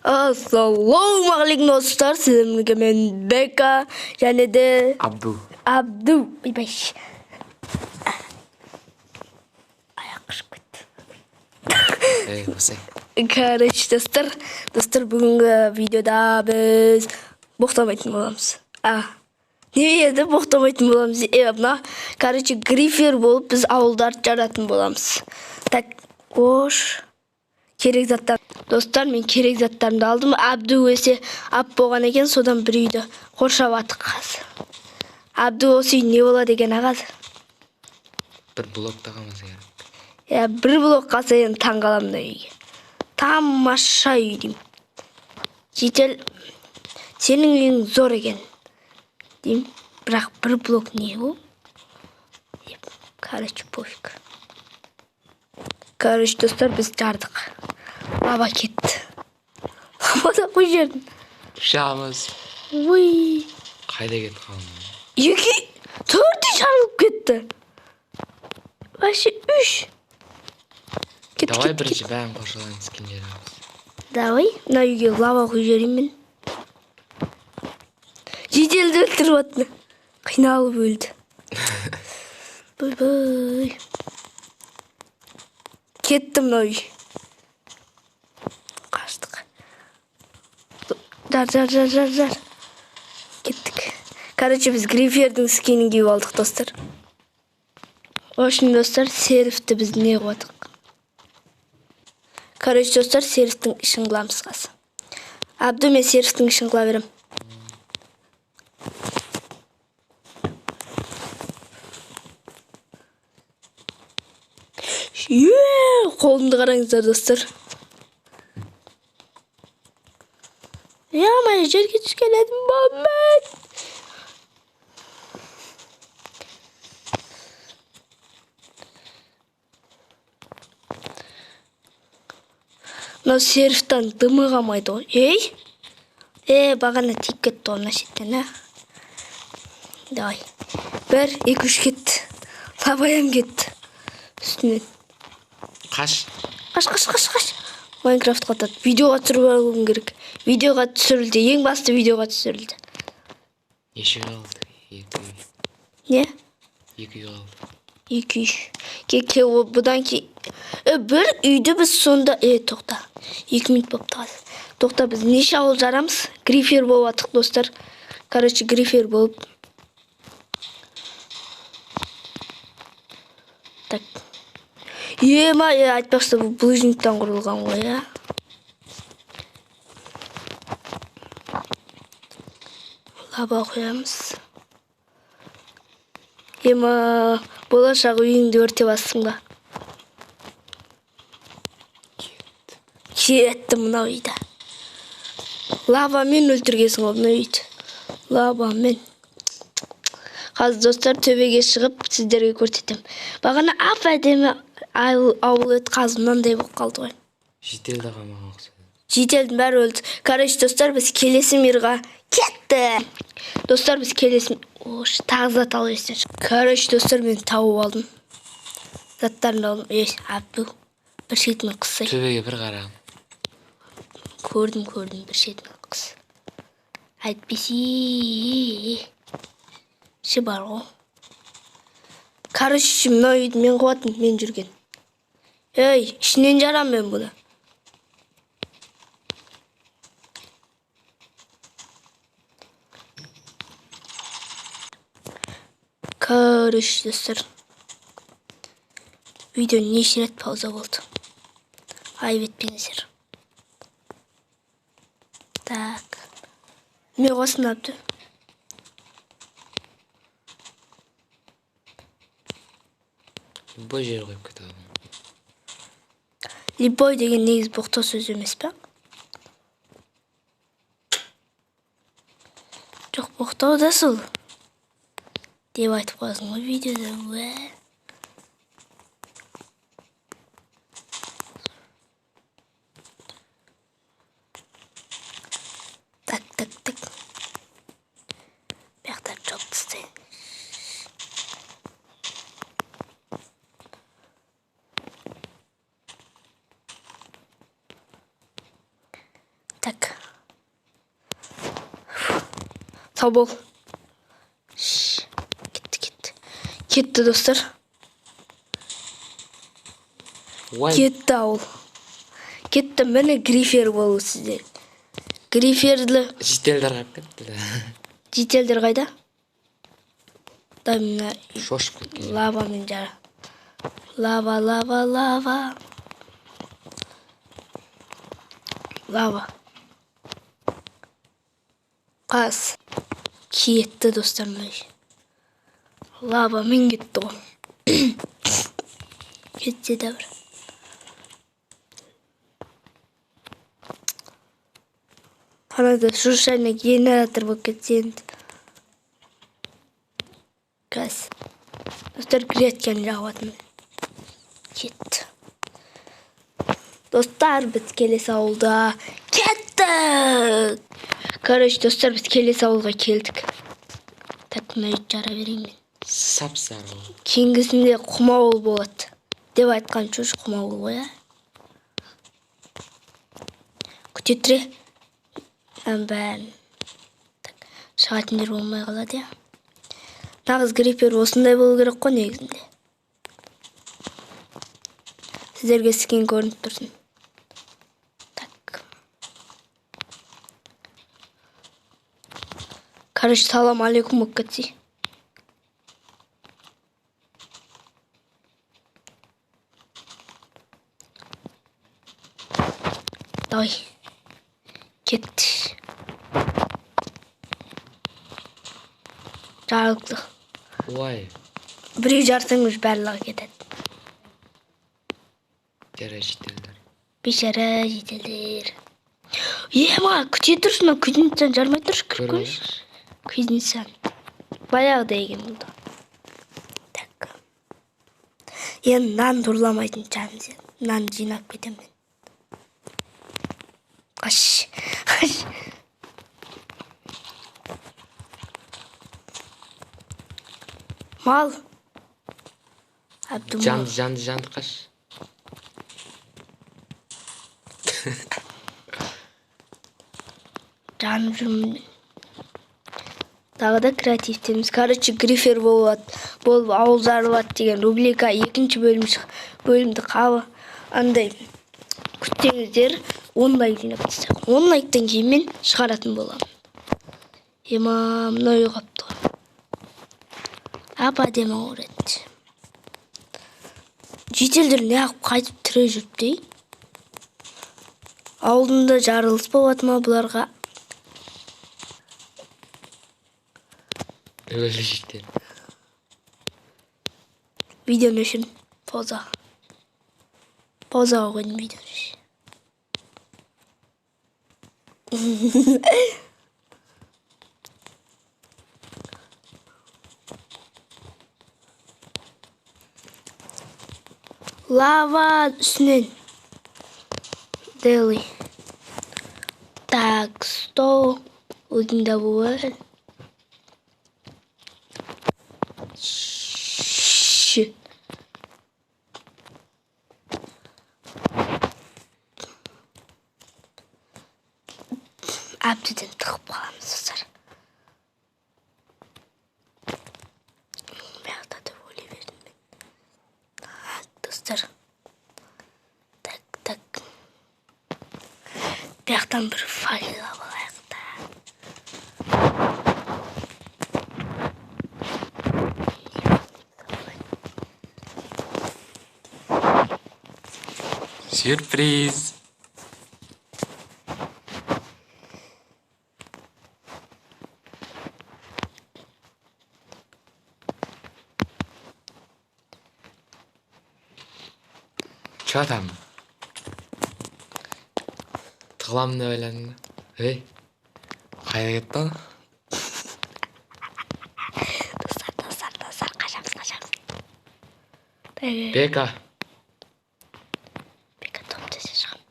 Assalamualaikum dostlar. Sizlerle ben Beka yani de Abdu. Beş. Ayak kışkırt. Nasıl? Karış dostlar. Dostlar bugünkü videoda biz boxtamaytın bolamız. Neviyede boxtamaytın bolamız. Mına karıcı Griffer bolup biz avulдар жаратын боламыз. Так, koş. Керек заттар. Достар, мен керек заттарымды алдым. Абду өсе ап болған екен, содан бір үйді қоршап аттық қазір. Абду осы үй не болады екен қазір? Bir blokta kalması gerek. Ya bir blok қалса енді таң қаламын мына үйге. Тамаша үй деймін. Жетел, сенің үйің зор екен деймін. Бірақ бір блок не ол? Короче, пофиг. Короче, достар, біз жардық. Лава кетті. Ламада қой жердің. Uşağımız Ой. kayda git kalın. Екі, төрті жарылып кетті. Вообще үш. Давай бірінші бәрін қоршалайын скендері. Давай, мына үйге лава құйып жіберейін мен. Жеделді өлтіріп атты. Қиналып өлді. Бай-бай. Кетті мына үй. Қаштық. Жар. Кеттік. Короче, біз Гриффердің скинін киіп алдық, достар. Ошын, достар, серифті біз не қуадық. Короче, достар, серифтің ішін қыламыз қасы. Абду, мен серифтің ішін қыла берем. Қолымды қараңыздар, достар. Мен жерге түскен едім, бомбет. Мынау серифтан дымы қалмайды ғой. Бағана тиіп кетті оны шеттен, Давай. 1, 2, 3 кетті. Лаваям кетті. Үстінен. Қаш. Майнкрафт қатады. Видеоға түсіріп алуым керек. Видеоға түсірілді. Ең басты видеоға түсірілді. Неше үй қалды? 2 үй. Не? 2 үй қалды. 2 үй. Бұдан ке... Бір үйді біз сонда... Тоқта. 2 минут болыпты қазір. Тоқта, біз неше ауыл жарамыз? Гриффер болып аттық, достар. Короче, Гриффер болып. Так. Айтпақшы, бұл блужниктан құрылған ғой, Лаба қоямыз. Болашақ үйіңді өртеп астың ба? Кетті мына үйді. Лавамен өлтіргесің ол мына үйді. Лавамен. Қазір, достар, төбеге шығып, сіздерге көрсетем. Бағана әдемі ауыл өт қазымнандай болып қалды ғой. Жетелді қамаған ұқсайды. Жетелдің бәрі өлді. Короче, достар, біз келесі мирға кетті. Достар, біз келесі... Тағы зат алу естен шық. Короче, достар, мен тауып алдым. Заттарын алдым. Абду. Бір шетімен қысай. Төбеге бір қарағым. Көрдім, бір шетімен қыс. Әйтпесе... бар ғой. Короче, мына үйді мен қуатын, мен жүрген. Ішінен жарам мен бұны. Короче, достар. Видео неше рет пауза болды. Айып етпеңіздер. Так. Мен қосын Абду. Любой жер қойып кете аламын. Любой деген негіз боқта сөз емес па? Жоқ, боқтау да сол. Деп айтып қойсың ғой видеода. Так. Бәқтар жоқ тістейін. Так. Sağ ol. Gitti. Gitti dostlar. Вай. Gitti oğul. Gitti. Mene Griffer болу sizler. Griffer'li Жителдер калып кетти да. жителдер қайда? Да мына Шошуп кеткен. лавамен жара. Лава. Лава. Қас. Кетті достар мына. Лавамен кетті ғой. Кетсе де бір. Анада шуршайна генератор болып кетсе енді. Қас. Достар греткен жағатын. Кетті. Достар біз келесі ауылда кеттік. Короче, достар біз келесі ауылға келдік. Так, мына үйді жара берейін мен. Сап-сары. Кейінгісінде құма ауыл болады. Деп айтқан чөш құма ауыл ғой, а? Күте тұре. Бәрін. Шығатындер болмай қалады, я. Нағыз Griffer осындай болу керек қой негізінде. Сіздерге сізген көрініп тұрсын. Так. Короче, салам алейкум болып кетсей. Давай. Кетті. Жарылды. Вай. Біреу жарсаңыз барлығы кетеді. Жара жителдер. Бейшара жетелдер. Ема, күте тұрсына, күзінсен жармай тұрш, кіріп көріш. Күзінсен. Баяғы деген болды. Так. Енді нан турламайтын жаным. Нан жинап кетем мен. Қаш. Мал. Абдумал. Жанды қаш. Жанып жүрмін. Тағы да креативтеміз. Короче, Griffer болып ауыл жарылады деген рубрика екінші бөлімді қабы. Андай күттеңіздер 10 лайк жинап тастайық. 10 лайктан кейін мен шығаратын боламын. Ема, мына үй қапты ғой. Апа дема орет. Жетелдер не ақып қайтып тіре жүріп дей. Ауылында жарылыс болады ма бұларға? Өлі жител. Видеоны үшін поза. Поза қойдым видеоны үшін. Лава үстінен. Дели. Так, стол. Өзінде бұл. Shit. Әбдіден тұқып қаламыз достар. Мәғда да өле бердім мен. Достар. Так. Бәқтан бір файлы болайық да. Сюрприз. Чё там? Тығыламын деп ойладың ба? Ей, қайда кетті ол? Достар, қашамыз. Бека. Бека топ десе шығам.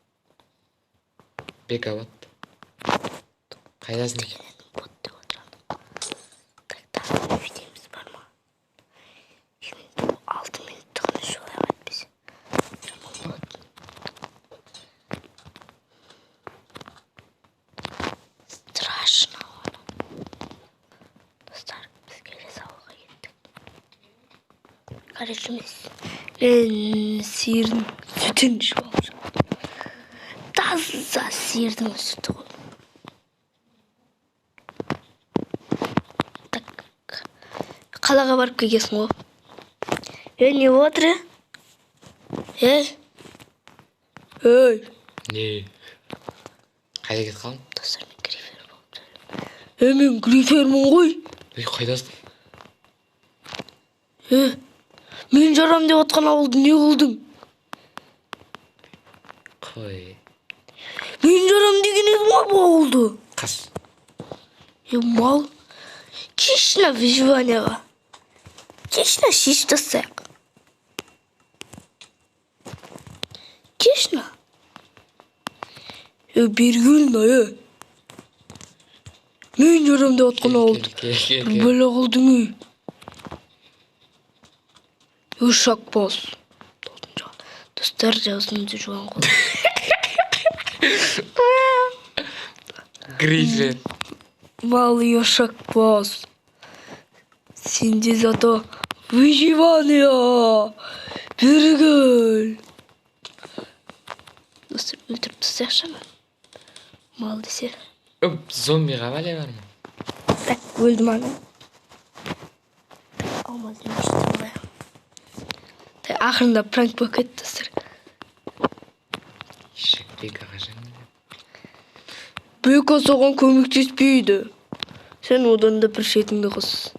Бека вот. Қайдасың екен? Бот деп отырамын. Так, үйдеміз бар ма? 6 минут тұғыны жолай қайтпес. Короче емес. Мен сиырдың сүтін ішіп алacağım. Таза сиырдың сүті ғой. Так. Қалаға барып келгесің ғой. Не болып жатыр? Ей. Не? Қайда кетіп қалдың? Достар, мен грифер болып жүрмін. Мен грифермін ғой. Қайдасың? Мен жарам деп отқан ауылды не қылдың? Қой. Мен жарам деген едім ғой бұл ауылды. Қас. Мал. Кешна выживанияға. Кешна шеш тастайық. Кешна. Бергілін, Мен жарам деп отқан ауылды. Бәлі қылдың, Ушак бос. Достар жазынды жуан қол. Грифер. Малый ушак бос. Сенде зато выживание. Бергіл. Достар, өлтіріп тастайықшы ма? Мал десе. Зомбиға бәле бар ма? Так, өлдім ана. Алмадым, ұштырмай. Ақырында пранк болып кетті, достар. Бека қашан келеді? Бека соған көмектеспейді. Сен одан да бір шетіңді қыз.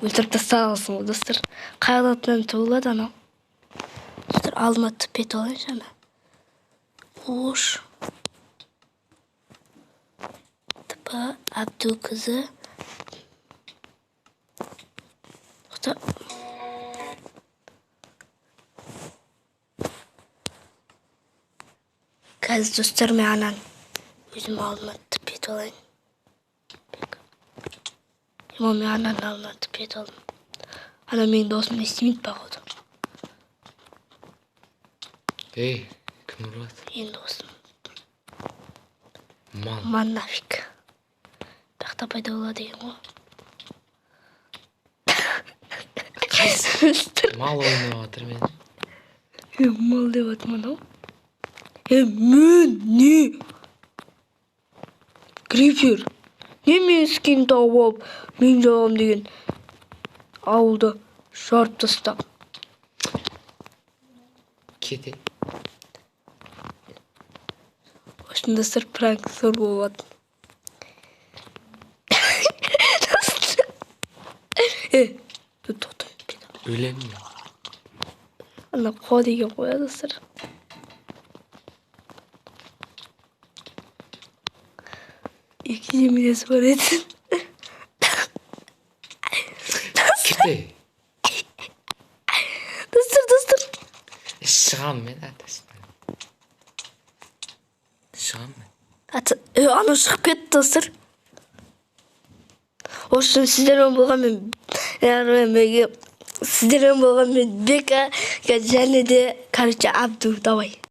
Өлтіріп тастағансың ғой, достар. Қайғылатынан туылады анау. Достар, алдыма тіпет олайыншы ана. Ош. Тіпі Абдул қызы. Достар. Қазір достар, мен анан өзім алдыма тіпет олайын. Мен анан алдыма тіпет алдым. Ана менің досым естімейді бағуды. Кім ұрады? Мен досым. Ман. Нафиг. Бақта пайда болады деген ғой. Қайсы? Мал ойнап отыр мен. Мал деп атман ау. Мен не? Грифер. Не мен скин тауып алып, мен жағам деген ауылды жарып тастап. Кете. Осында сыр пранк зор болады. Тоқтай. Өлем мен. Ана қо деген қояды сыр. Екі жемелесі бар еді. Кете. Достар. Шығам мен атасынан. Шығам мен. Ана шығып кетті, достар. Осы сіздермен болған мен Бека және де, короче, Абду, давай.